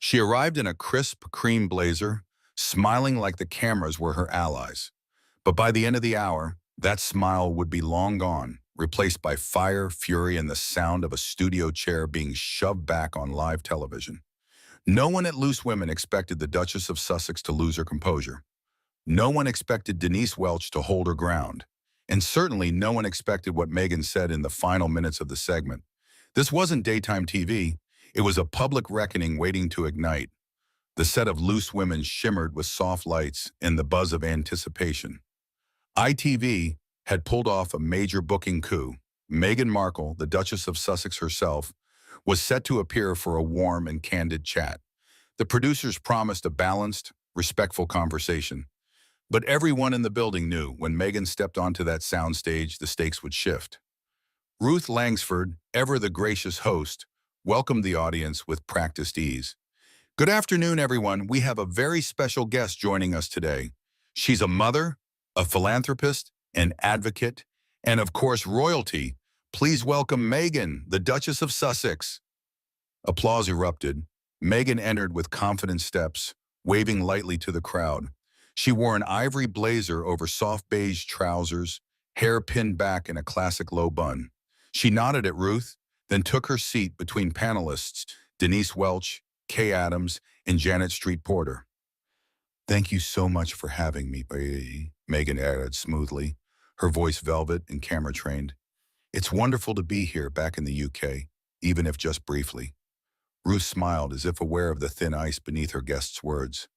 She arrived in a crisp cream blazer, smiling like the cameras were her allies. But by the end of the hour, that smile would be long gone, replaced by fire, fury, and the sound of a studio chair being shoved back on live television. No one at Loose Women expected the Duchess of Sussex to lose her composure. No one expected Denise Welch to hold her ground. And certainly no one expected what Meghan said in the final minutes of the segment. This wasn't daytime TV. It was a public reckoning waiting to ignite. The set of Loose Women shimmered with soft lights and the buzz of anticipation. ITV had pulled off a major booking coup. Meghan Markle, the Duchess of Sussex herself, was set to appear for a warm and candid chat. The producers promised a balanced, respectful conversation. But everyone in the building knew when Meghan stepped onto that soundstage, the stakes would shift. Ruth Langsford, ever the gracious host, welcomed the audience with practiced ease. Good afternoon, everyone. We have a very special guest joining us today. She's a mother, a philanthropist, an advocate, and of course, royalty. Please welcome Meghan, the Duchess of Sussex. Applause erupted. Meghan entered with confident steps, waving lightly to the crowd. She wore an ivory blazer over soft beige trousers, hair pinned back in a classic low bun. She nodded at Ruth, then took her seat between panelists Denise Welch, Kay Adams, and Janet Street Porter. "Thank you so much for having me," Meghan added smoothly, her voice velvet and camera-trained. "It's wonderful to be here back in the UK, even if just briefly." Ruth smiled as if aware of the thin ice beneath her guest's words.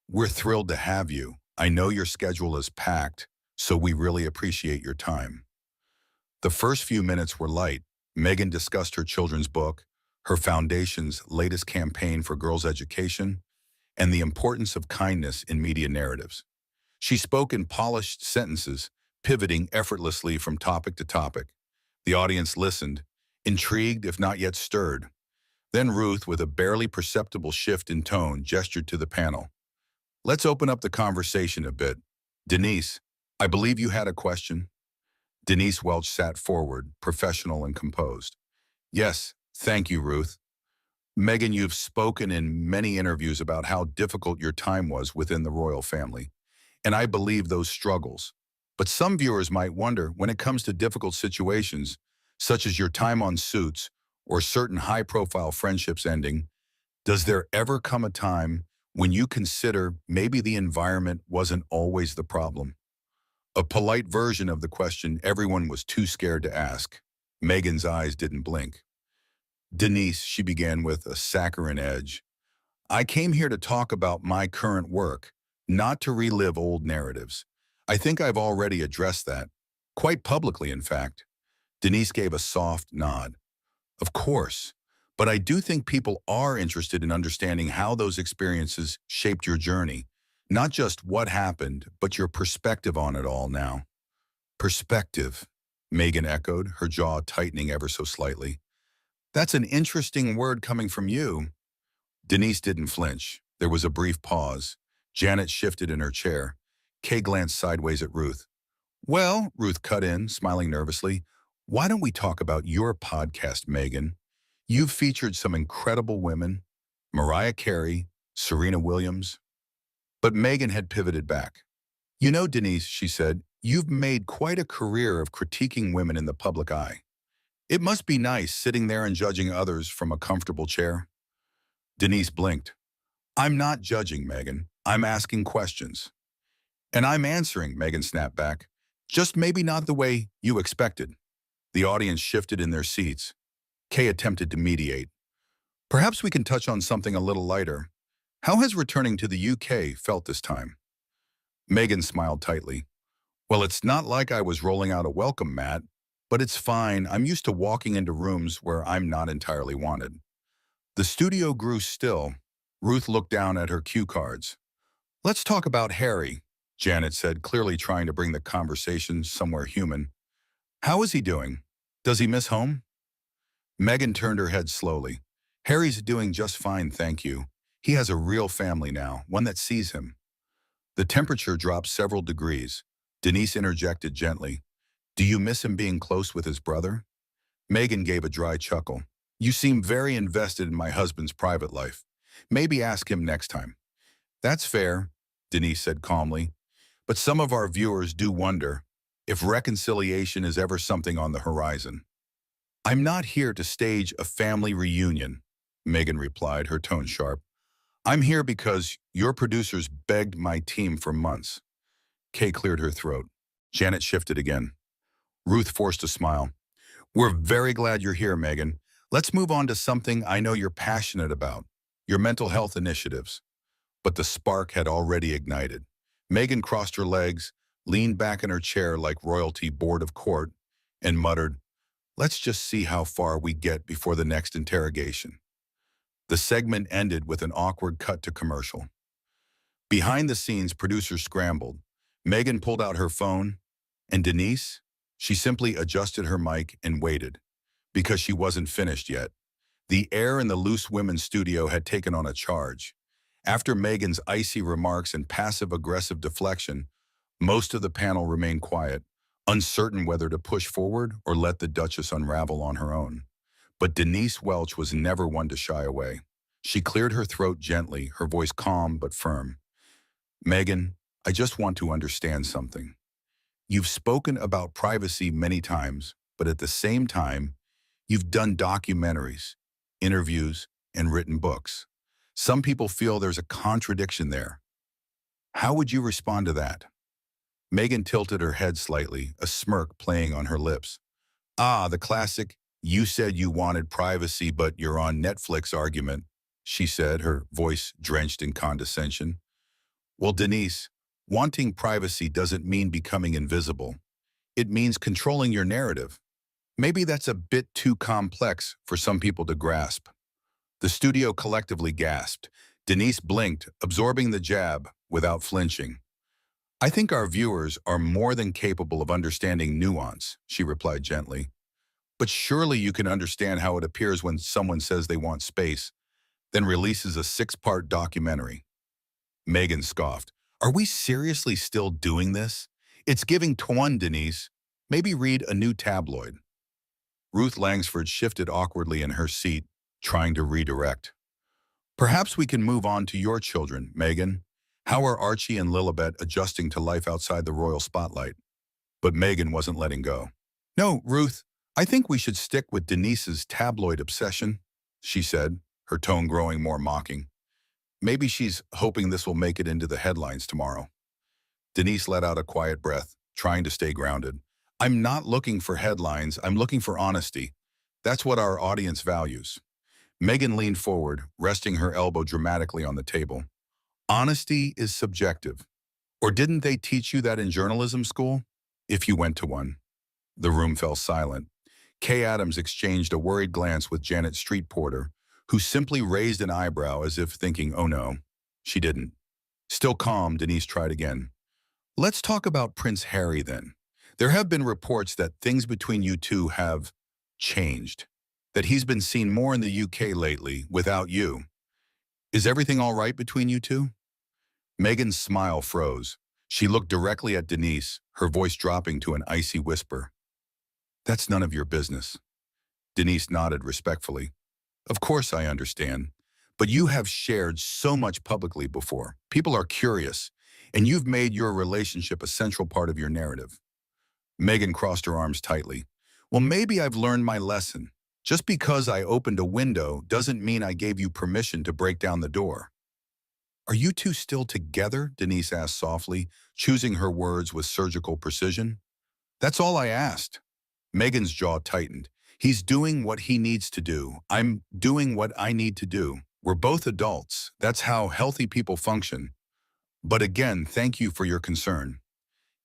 "We're thrilled to have you. I know your schedule is packed, so we really appreciate your time." The first few minutes were light. Meghan discussed her children's book, her foundation's latest campaign for girls' education, and the importance of kindness in media narratives. She spoke in polished sentences, pivoting effortlessly from topic to topic. The audience listened, intrigued if not yet stirred. Then Ruth, with a barely perceptible shift in tone, gestured to the panel. "Let's open up the conversation a bit. Denise, I believe you had a question?" Denise Welch sat forward, professional and composed. "Yes, thank you, Ruth. Meghan, you've spoken in many interviews about how difficult your time was within the royal family, and I believe those struggles. But some viewers might wonder, when it comes to difficult situations, such as your time on Suits or certain high-profile friendships ending, does there ever come a time when you consider maybe the environment wasn't always the problem?" A polite version of the question everyone was too scared to ask. Meghan's eyes didn't blink. "Denise," she began with a saccharine edge, "I came here to talk about my current work, not to relive old narratives. I think I've already addressed that, quite publicly, in fact." Denise gave a soft nod. "Of course, but I do think people are interested in understanding how those experiences shaped your journey. Not just what happened, but your perspective on it all now." "Perspective," Meghan echoed, her jaw tightening ever so slightly. "That's an interesting word coming from you." Denise didn't flinch. There was a brief pause. Janet shifted in her chair. Kay glanced sideways at Ruth. "Well," Ruth cut in, smiling nervously, "why don't we talk about your podcast, Meghan? You've featured some incredible women, Mariah Carey, Serena Williams." But Meghan had pivoted back. "You know, Denise," she said, "you've made quite a career of critiquing women in the public eye. It must be nice sitting there and judging others from a comfortable chair." Denise blinked. "I'm not judging, Meghan. I'm asking questions." "And I'm answering," Meghan snapped back. "Just maybe not the way you expected." The audience shifted in their seats. Kay attempted to mediate. "Perhaps we can touch on something a little lighter. How has returning to the UK felt this time?" Meghan smiled tightly. "Well, it's not like I was rolling out a welcome mat, but it's fine. I'm used to walking into rooms where I'm not entirely wanted." The studio grew still. Ruth looked down at her cue cards. "Let's talk about Harry," Janet said, clearly trying to bring the conversation somewhere human. "How is he doing? Does he miss home?" Meghan turned her head slowly. "Harry's doing just fine, thank you. He has a real family now, one that sees him." The temperature dropped several degrees. Denise interjected gently. "Do you miss him being close with his brother?" Meghan gave a dry chuckle. "You seem very invested in my husband's private life. Maybe ask him next time. That's fair, Denise said calmly. But some of our viewers do wonder if reconciliation is ever something on the horizon. I'm not here to stage a family reunion, Meghan replied, her tone sharp. I'm here because your producers begged my team for months. Kay cleared her throat. Janet shifted again. Ruth forced a smile. We're very glad you're here, Meghan. Let's move on to something I know you're passionate about, your mental health initiatives. But the spark had already ignited. Meghan crossed her legs, leaned back in her chair like royalty bored of court, and muttered, let's just see how far we get before the next interrogation. The segment ended with an awkward cut to commercial. Behind the scenes, producers scrambled. Meghan pulled out her phone, and Denise, she simply adjusted her mic and waited, because she wasn't finished yet. The air in the Loose Women's studio had taken on a charge. After Meghan's icy remarks and passive-aggressive deflection, most of the panel remained quiet, uncertain whether to push forward or let the Duchess unravel on her own. But Denise Welch was never one to shy away. She cleared her throat gently, her voice calm but firm. Meghan, I just want to understand something. You've spoken about privacy many times, but at the same time, you've done documentaries, interviews, and written books. Some people feel there's a contradiction there. How would you respond to that? Meghan tilted her head slightly, a smirk playing on her lips. Ah, the classic, you said you wanted privacy but you're on Netflix argument, she said, her voice drenched in condescension. Well, Denise, wanting privacy doesn't mean becoming invisible. It means controlling your narrative. Maybe that's a bit too complex for some people to grasp. The studio collectively gasped. Denise blinked, absorbing the jab without flinching. I think our viewers are more than capable of understanding nuance, she replied gently. But surely you can understand how it appears when someone says they want space, then releases a 6-part documentary. Meghan scoffed. Are we seriously still doing this? It's giving Tuan, Denise. Maybe read a new tabloid. Ruth Langsford shifted awkwardly in her seat, trying to redirect. Perhaps we can move on to your children, Meghan. How are Archie and Lilibet adjusting to life outside the royal spotlight? But Meghan wasn't letting go. No, Ruth, I think we should stick with Denise's tabloid obsession, she said, her tone growing more mocking. Maybe she's hoping this will make it into the headlines tomorrow. Denise let out a quiet breath, trying to stay grounded. I'm not looking for headlines, I'm looking for honesty. That's what our audience values. Meghan leaned forward, resting her elbow dramatically on the table. Honesty is subjective. Or didn't they teach you that in journalism school? If you went to one. The room fell silent. Kay Adams exchanged a worried glance with Janet Street Porter, who simply raised an eyebrow as if thinking, oh no. She didn't. Still calm, Denise tried again. Let's talk about Prince Harry then. There have been reports that things between you two have changed. That he's been seen more in the UK lately without you. Is everything all right between you two? Meghan's smile froze. She looked directly at Denise, her voice dropping to an icy whisper. That's none of your business. Denise nodded respectfully. Of course I understand, but you have shared so much publicly before. People are curious, and you've made your relationship a central part of your narrative. Meghan crossed her arms tightly. Well, maybe I've learned my lesson. Just because I opened a window doesn't mean I gave you permission to break down the door. Are you two still together? Denise asked softly, choosing her words with surgical precision. That's all I asked. Meghan's jaw tightened. He's doing what he needs to do. I'm doing what I need to do. We're both adults. That's how healthy people function. But again, thank you for your concern.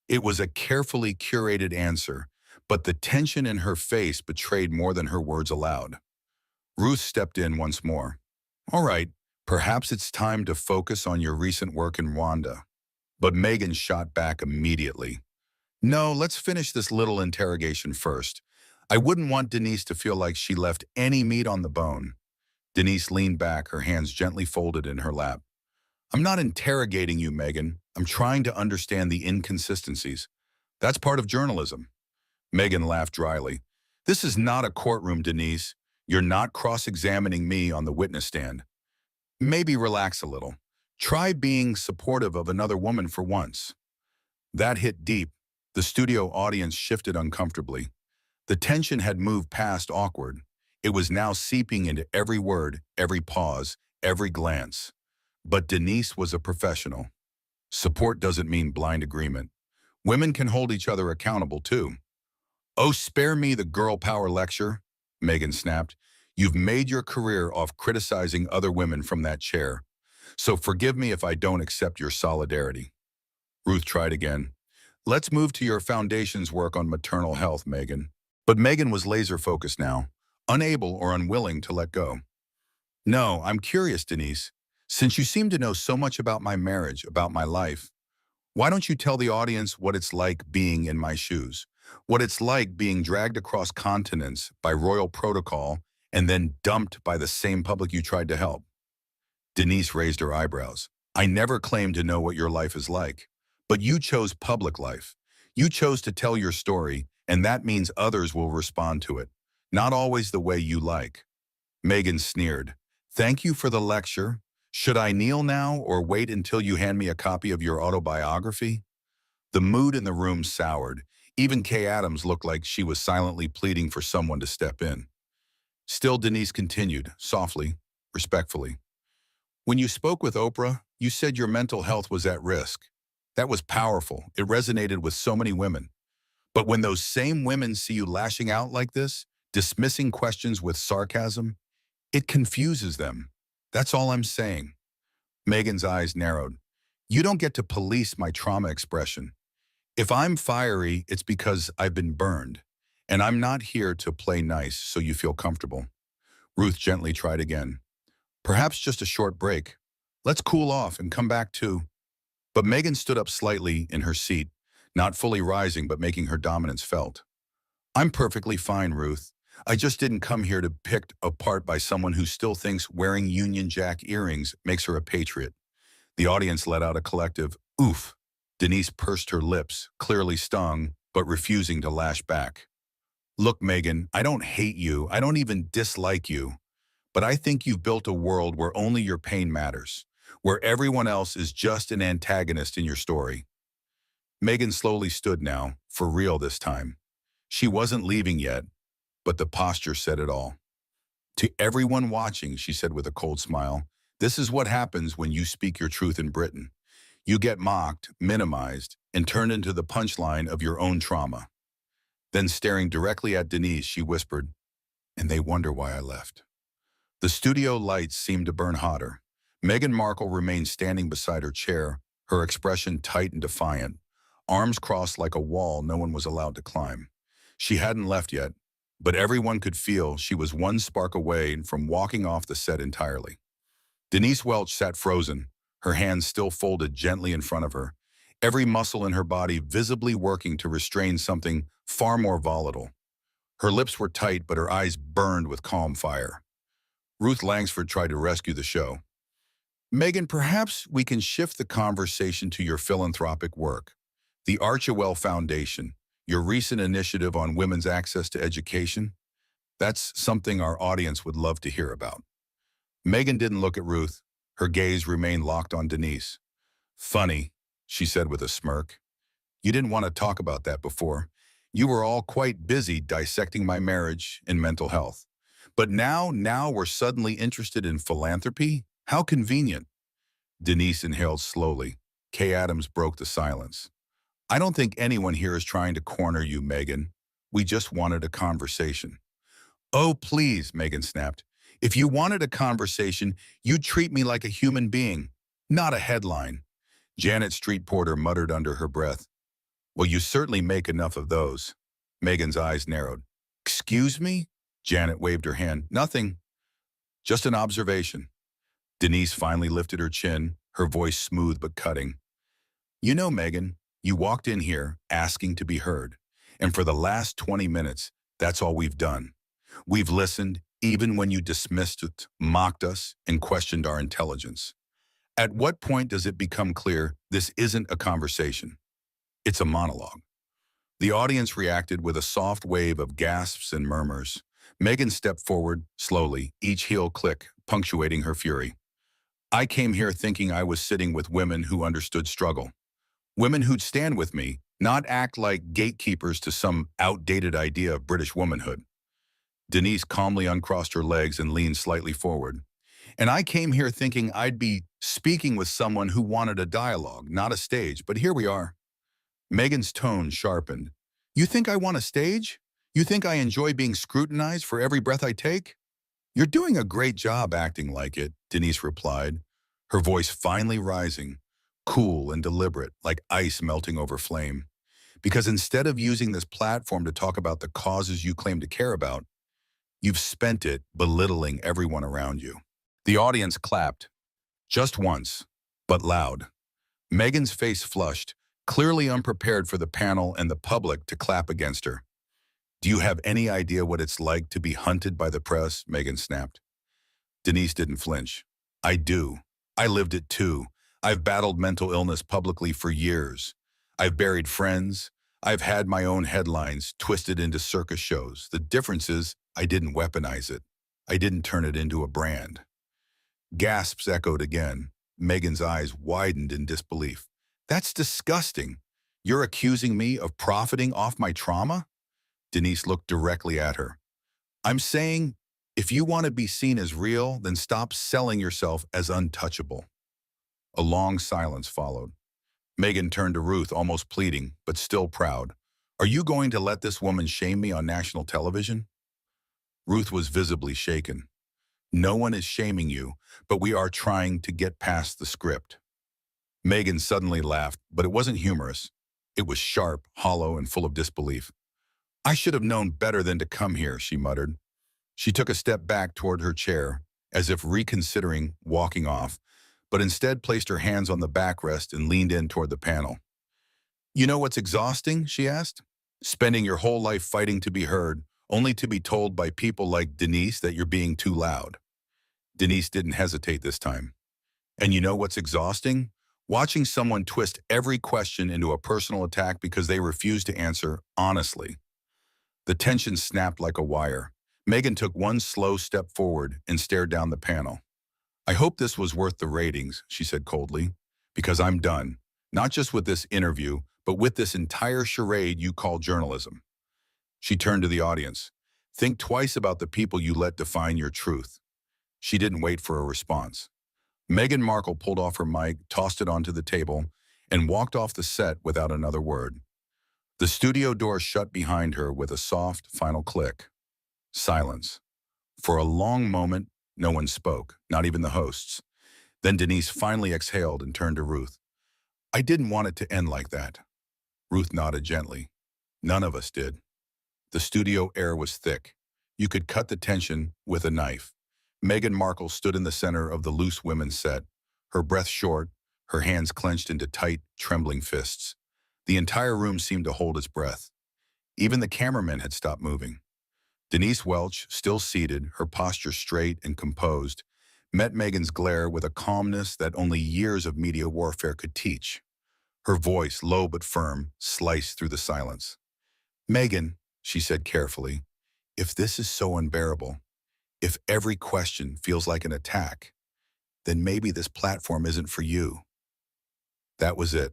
It was a carefully curated answer, but the tension in her face betrayed more than her words allowed. Ruth stepped in once more. All right, perhaps it's time to focus on your recent work in Rwanda. But Meghan shot back immediately. No, let's finish this little interrogation first. I wouldn't want Denise to feel like she left any meat on the bone. Denise leaned back, her hands gently folded in her lap. I'm not interrogating you, Meghan. I'm trying to understand the inconsistencies. That's part of journalism. Meghan laughed dryly. This is not a courtroom, Denise. You're not cross-examining me on the witness stand. Maybe relax a little. Try being supportive of another woman for once. That hit deep. The studio audience shifted uncomfortably. The tension had moved past awkward. It was now seeping into every word, every pause, every glance. But Denise was a professional. Support doesn't mean blind agreement. Women can hold each other accountable too. Oh, spare me the girl power lecture, Meghan snapped. You've made your career off criticizing other women from that chair. So forgive me if I don't accept your solidarity. Ruth tried again. Let's move to your foundation's work on maternal health, Meghan. But Meghan was laser-focused now, unable or unwilling to let go. No, I'm curious, Denise. Since you seem to know so much about my marriage, about my life, why don't you tell the audience what it's like being in my shoes? What it's like being dragged across continents by royal protocol and then dumped by the same public you tried to help? Denise raised her eyebrows. I never claimed to know what your life is like. But you chose public life. You chose to tell your story, and that means others will respond to it. Not always the way you like. Meghan sneered. Thank you for the lecture. Should I kneel now or wait until you hand me a copy of your autobiography? The mood in the room soured. Even Kay Adams looked like she was silently pleading for someone to step in. Still, Denise continued, softly, respectfully. When you spoke with Oprah, you said your mental health was at risk. That was powerful. It resonated with so many women. But when those same women see you lashing out like this, dismissing questions with sarcasm, it confuses them. That's all I'm saying. Meghan's eyes narrowed. You don't get to police my trauma expression. If I'm fiery, it's because I've been burned. And I'm not here to play nice so you feel comfortable. Ruth gently tried again. Perhaps just a short break. Let's cool off and come back to... But Meghan stood up slightly in her seat, not fully rising but making her dominance felt. I'm perfectly fine, Ruth. I just didn't come here to be picked apart by someone who still thinks wearing Union Jack earrings makes her a patriot. The audience let out a collective, oof. Denise pursed her lips, clearly stung, but refusing to lash back. Look, Meghan, I don't hate you. I don't even dislike you. But I think you've built a world where only your pain matters, where everyone else is just an antagonist in your story. Meghan slowly stood now, for real this time. She wasn't leaving yet, but the posture said it all. To everyone watching, she said with a cold smile, this is what happens when you speak your truth in Britain. You get mocked, minimized, and turned into the punchline of your own trauma. Then staring directly at Denise, she whispered, and they wonder why I left. The studio lights seemed to burn hotter. Meghan Markle remained standing beside her chair, her expression tight and defiant, arms crossed like a wall no one was allowed to climb. She hadn't left yet, but everyone could feel she was one spark away from walking off the set entirely. Denise Welch sat frozen, her hands still folded gently in front of her, every muscle in her body visibly working to restrain something far more volatile. Her lips were tight, but her eyes burned with calm fire. Ruth Langsford tried to rescue the show. Meghan, perhaps we can shift the conversation to your philanthropic work. The Archewell Foundation, your recent initiative on women's access to education. That's something our audience would love to hear about. Meghan didn't look at Ruth. Her gaze remained locked on Denise. Funny, she said with a smirk. You didn't want to talk about that before. You were all quite busy dissecting my marriage and mental health. But now we're suddenly interested in philanthropy? How convenient. Denise inhaled slowly. Kay Adams broke the silence. I don't think anyone here is trying to corner you, Meghan. We just wanted a conversation. Oh, please, Meghan snapped. If you wanted a conversation, you'd treat me like a human being, not a headline. Janet Street Porter muttered under her breath. Well, you certainly make enough of those. Meghan's eyes narrowed. Excuse me? Janet waved her hand. Nothing. Just an observation. Denise finally lifted her chin, her voice smooth but cutting. You know, Meghan, you walked in here asking to be heard. And for the last 20 minutes, that's all we've done. We've listened, even when you dismissed it, mocked us, and questioned our intelligence. At what point does it become clear this isn't a conversation? It's a monologue. The audience reacted with a soft wave of gasps and murmurs. Meghan stepped forward, slowly, each heel click, punctuating her fury. I came here thinking I was sitting with women who understood struggle. Women who'd stand with me, not act like gatekeepers to some outdated idea of British womanhood. Denise calmly uncrossed her legs and leaned slightly forward. And I came here thinking I'd be speaking with someone who wanted a dialogue, not a stage, but here we are. Meghan's tone sharpened. You think I want a stage? You think I enjoy being scrutinized for every breath I take? You're doing a great job acting like it, Denise replied, her voice finally rising, cool and deliberate, like ice melting over flame. Because instead of using this platform to talk about the causes you claim to care about, you've spent it belittling everyone around you. The audience clapped, just once, but loud. Meghan's face flushed, clearly unprepared for the panel and the public to clap against her. Do you have any idea what it's like to be hunted by the press? Meghan snapped. Denise didn't flinch. I do. I lived it too. I've battled mental illness publicly for years. I've buried friends. I've had my own headlines twisted into circus shows. The difference is I didn't weaponize it. I didn't turn it into a brand. Gasps echoed again. Meghan's eyes widened in disbelief. That's disgusting. You're accusing me of profiting off my trauma? Denise looked directly at her. I'm saying, if you want to be seen as real, then stop selling yourself as untouchable. A long silence followed. Meghan turned to Ruth, almost pleading, but still proud. Are you going to let this woman shame me on national television? Ruth was visibly shaken. No one is shaming you, but we are trying to get past the script. Meghan suddenly laughed, but it wasn't humorous. It was sharp, hollow, and full of disbelief. I should have known better than to come here, she muttered. She took a step back toward her chair, as if reconsidering walking off, but instead placed her hands on the backrest and leaned in toward the panel. You know what's exhausting? She asked. Spending your whole life fighting to be heard, only to be told by people like Denise that you're being too loud. Denise didn't hesitate this time. And you know what's exhausting? Watching someone twist every question into a personal attack because they refuse to answer honestly. The tension snapped like a wire. Meghan took one slow step forward and stared down the panel. I hope this was worth the ratings, she said coldly, because I'm done, not just with this interview, but with this entire charade you call journalism. She turned to the audience. Think twice about the people you let define your truth. She didn't wait for a response. Meghan Markle pulled off her mic, tossed it onto the table, and walked off the set without another word. The studio door shut behind her with a soft, final click. Silence. For a long moment, no one spoke, not even the hosts. Then Denise finally exhaled and turned to Ruth. I didn't want it to end like that. Ruth nodded gently. None of us did. The studio air was thick. You could cut the tension with a knife. Meghan Markle stood in the center of the loose women's set, her breath short, her hands clenched into tight, trembling fists. The entire room seemed to hold its breath. Even the cameramen had stopped moving. Denise Welch, still seated, her posture straight and composed, met Meghan's glare with a calmness that only years of media warfare could teach. Her voice, low but firm, sliced through the silence. Meghan, she said carefully, if this is so unbearable, if every question feels like an attack, then maybe this platform isn't for you. That was it.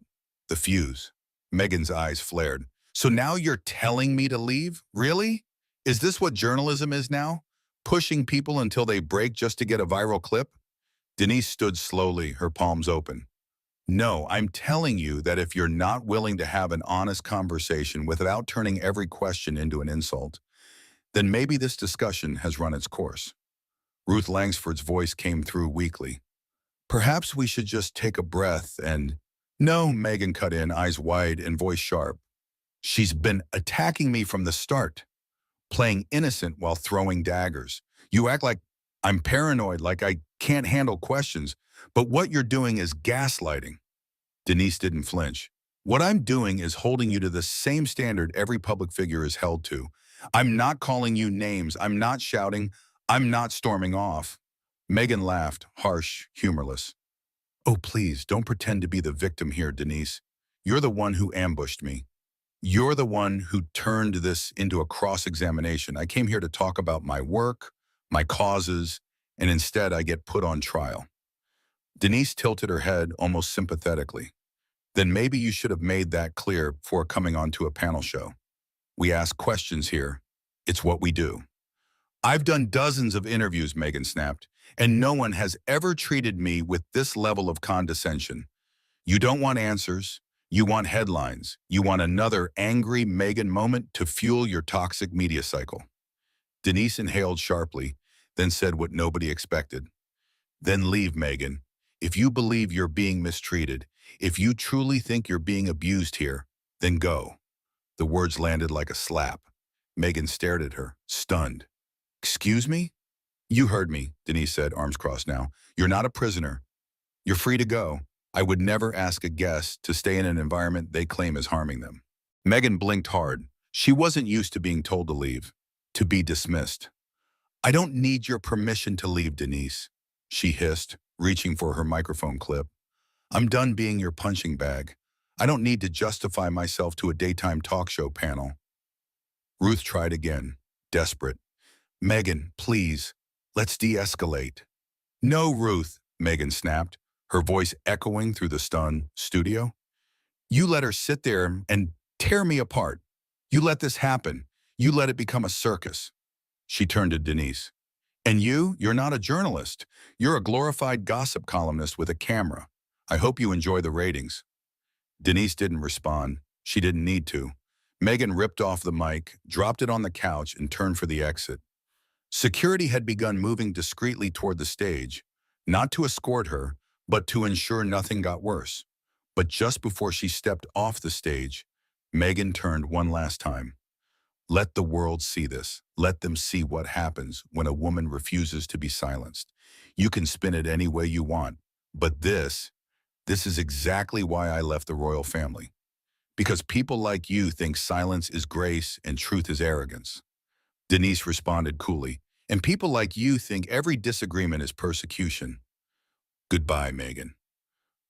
The fuse. Meghan's eyes flared. So now you're telling me to leave? Really? Is this what journalism is now? Pushing people until they break just to get a viral clip? Denise stood slowly, her palms open. No, I'm telling you that if you're not willing to have an honest conversation without turning every question into an insult, then maybe this discussion has run its course. Ruth Langsford's voice came through weakly. Perhaps we should just take a breath and... No, Meghan cut in, eyes wide and voice sharp. She's been attacking me from the start, playing innocent while throwing daggers. You act like I'm paranoid, like I can't handle questions, but what you're doing is gaslighting. Denise didn't flinch. What I'm doing is holding you to the same standard every public figure is held to. I'm not calling you names. I'm not shouting. I'm not storming off. Meghan laughed, harsh, humorless. Oh, please, don't pretend to be the victim here, Denise. You're the one who ambushed me. You're the one who turned this into a cross-examination. I came here to talk about my work, my causes, and instead I get put on trial. Denise tilted her head almost sympathetically. Then maybe you should have made that clear before coming onto a panel show. We ask questions here. It's what we do. I've done dozens of interviews, Meghan snapped, and no one has ever treated me with this level of condescension. You don't want answers. You want headlines. You want another angry Meghan moment to fuel your toxic media cycle. Denise inhaled sharply, then said what nobody expected. Then leave, Meghan. If you believe you're being mistreated, if you truly think you're being abused here, then go. The words landed like a slap. Meghan stared at her, stunned. Excuse me? You heard me, Denise said, arms crossed now. You're not a prisoner. You're free to go. I would never ask a guest to stay in an environment they claim is harming them. Meghan blinked hard. She wasn't used to being told to leave, to be dismissed. I don't need your permission to leave, Denise, she hissed, reaching for her microphone clip. I'm done being your punching bag. I don't need to justify myself to a daytime talk show panel. Ruth tried again, desperate. Meghan, please, let's de-escalate. No, Ruth, Meghan snapped, her voice echoing through the stunned studio. You let her sit there and tear me apart. You let this happen. You let it become a circus. She turned to Denise. And you're not a journalist. You're a glorified gossip columnist with a camera. I hope you enjoy the ratings. Denise didn't respond. She didn't need to. Meghan ripped off the mic, dropped it on the couch, and turned for the exit. Security had begun moving discreetly toward the stage, not to escort her, but to ensure nothing got worse. But just before she stepped off the stage, Meghan turned one last time. Let the world see this. Let them see what happens when a woman refuses to be silenced. You can spin it any way you want, but this is exactly why I left the royal family. Because people like you think silence is grace and truth is arrogance. Denise responded coolly, and people like you think every disagreement is persecution. Goodbye, Meghan.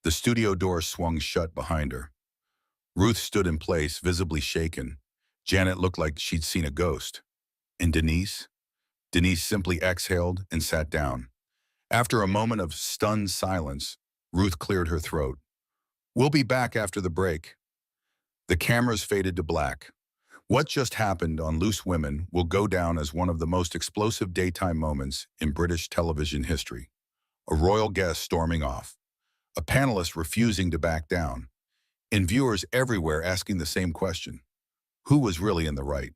The studio door swung shut behind her. Ruth stood in place, visibly shaken. Janet looked like she'd seen a ghost. And Denise? Denise simply exhaled and sat down. After a moment of stunned silence, Ruth cleared her throat. We'll be back after the break. The cameras faded to black. What just happened on Loose Women will go down as one of the most explosive daytime moments in British television history. A royal guest storming off. A panelist refusing to back down. And viewers everywhere asking the same question. Who was really in the right?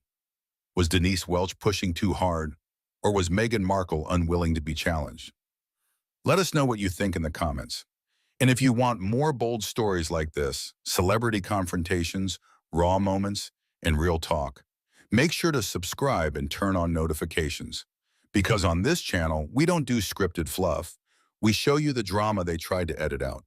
Was Denise Welch pushing too hard? Or was Meghan Markle unwilling to be challenged? Let us know what you think in the comments. And if you want more bold stories like this, celebrity confrontations, raw moments, and real talk, make sure to subscribe and turn on notifications. Because on this channel, we don't do scripted fluff. We show you the drama they tried to edit out.